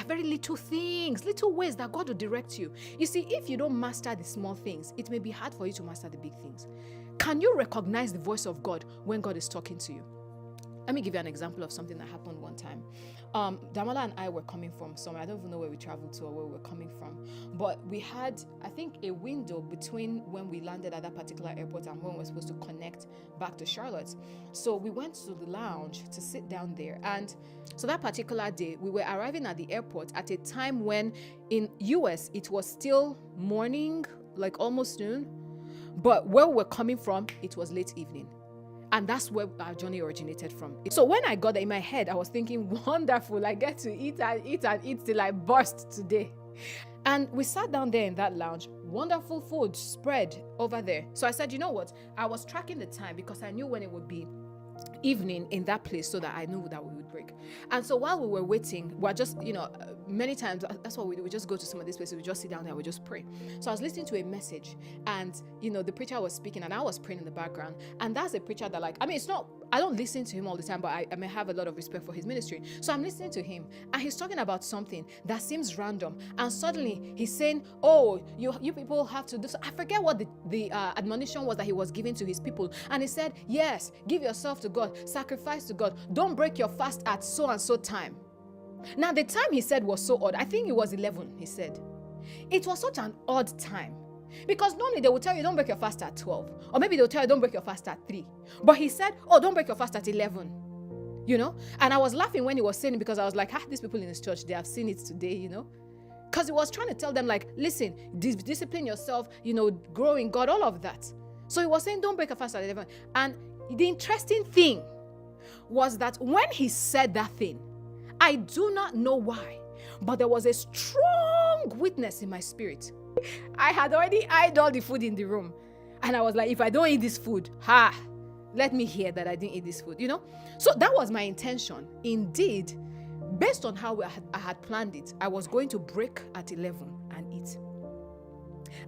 are very little things, little ways that God will direct you. You see, if you don't master the small things, it may be hard for you to master the big things. Can you recognize the voice of God when God is talking to you? Let me give you an example of something that happened one time. Damola and I were coming from somewhere. I don't even know where we traveled to or where we were coming from. But we had, I think, a window between when we landed at that particular airport and when we were supposed to connect back to Charlotte. So we went to the lounge to sit down there. And so that particular day, we were arriving at the airport at a time when in US, it was still morning, like almost noon. But where we were coming from, it was late evening. And that's where our journey originated from. So when I got there in my head, I was thinking, wonderful, I get to eat and eat and eat till I burst today. And we sat down there in that lounge, wonderful food spread over there. So I said, you know what? I was tracking the time because I knew when it would be evening in that place so that I knew that we would break. And so while we were waiting, we're just, many times, that's what we do. We just go to some of these places, we just sit down there, we just pray. So I was listening to a message and, the preacher was speaking and I was praying in the background. And that's a preacher that I don't listen to him all the time, but I may have a lot of respect for his ministry. So I'm listening to him and he's talking about something that seems random. And suddenly he's saying, oh, you people have to do so. I forget what the admonition was that he was giving to his people. And he said, yes, give yourself to God, sacrifice to God. Don't break your fast at so and so time. Now, the time he said was so odd. I think it was 11, he said. It was such an odd time. Because normally they will tell you don't break your fast at 12. Or maybe they'll tell you don't break your fast at 3. But he said, oh, don't break your fast at 11. And I was laughing when he was saying it because I was like, these people in this church, they have seen it today, Because he was trying to tell them like, listen, discipline yourself, grow in God, all of that. So he was saying don't break a fast at 11. And the interesting thing was that when he said that thing, I do not know why, but there was a strong witness in my spirit. I had already eyed all the food in the room. And I was like, if I don't eat this food, let me hear that I didn't eat this food, So that was my intention. Indeed, based on how I had planned it, I was going to break at 11 and eat.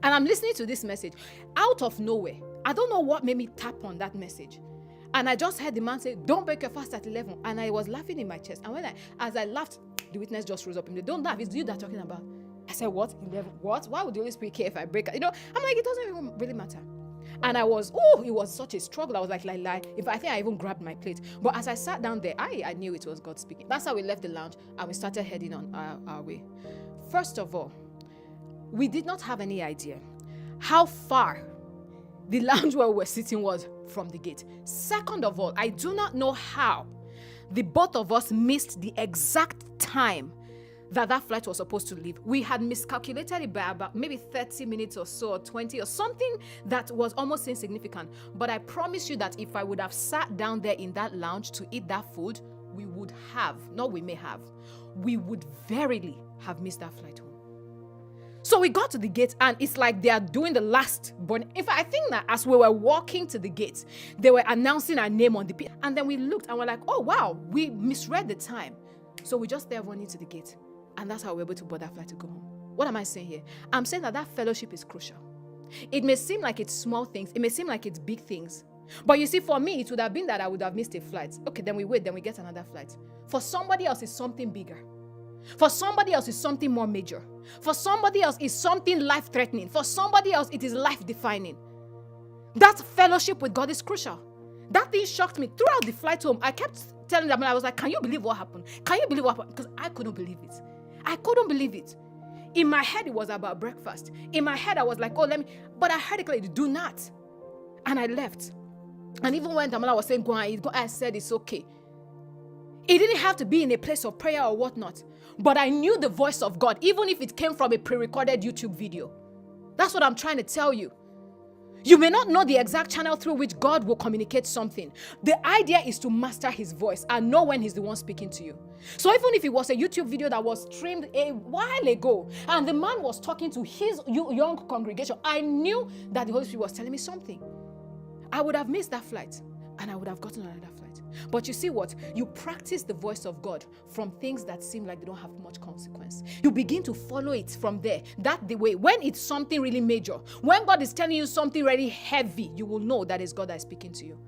And I'm listening to this message out of nowhere. I don't know what made me tap on that message. And I just heard the man say, don't break your fast at 11. And I was laughing in my chest. And as I laughed, the witness just rose up and said, don't laugh, it's you that talking about. I said, what? 11? What? Why would the Holy Spirit care if I break? I'm like, it doesn't even really matter. And it was such a struggle. I was like, I think I even grabbed my plate. But as I sat down there, I knew it was God speaking. That's how we left the lounge and we started heading on our way. First of all, we did not have any idea how far the lounge where we were sitting was from the gate. Second of all, I do not know how the both of us missed the exact time that flight was supposed to leave. We had miscalculated it by about maybe 30 minutes or so, or 20 or something that was almost insignificant. But I promise you that if I would have sat down there in that lounge to eat that food, we would verily have missed that flight home. So we got to the gate and it's like they are doing the last burning. In fact, I think that as we were walking to the gate, they were announcing our name on the page. And then we looked and we're like, oh wow, we misread the time. So we just started running to the gate. And that's how we were able to board that flight to go home. What am I saying here? I'm saying that fellowship is crucial. It may seem like it's small things. It may seem like it's big things. But you see, for me, it would have been that I would have missed a flight. Okay, then we wait, then we get another flight. For somebody else, it's something bigger. For somebody else, it's something more major. For somebody else, it's something life-threatening. For somebody else, it is life-defining. That fellowship with God is crucial. That thing shocked me. Throughout the flight home, I kept telling them, I was like, can you believe what happened? Can you believe what happened? Because I couldn't believe it. I couldn't believe it. In my head, it was about breakfast. In my head, I was like, but I heard it clearly, do not. And I left. And even when Damola was saying, go and eat, I said, it's okay. It didn't have to be in a place of prayer or whatnot. But I knew the voice of God, even if it came from a pre-recorded YouTube video. That's what I'm trying to tell you. You may not know the exact channel through which God will communicate something. The idea is to master his voice and know when he's the one speaking to you. So even if it was a YouTube video that was streamed a while ago and the man was talking to his young congregation, I knew that the Holy Spirit was telling me something. I would have missed that flight and I would have gotten another flight. But you see what? You practice the voice of God from things that seem like they don't have much consequence. You begin to follow it from there. That's the way. When it's something really major, when God is telling you something really heavy, you will know that it's God that is speaking to you.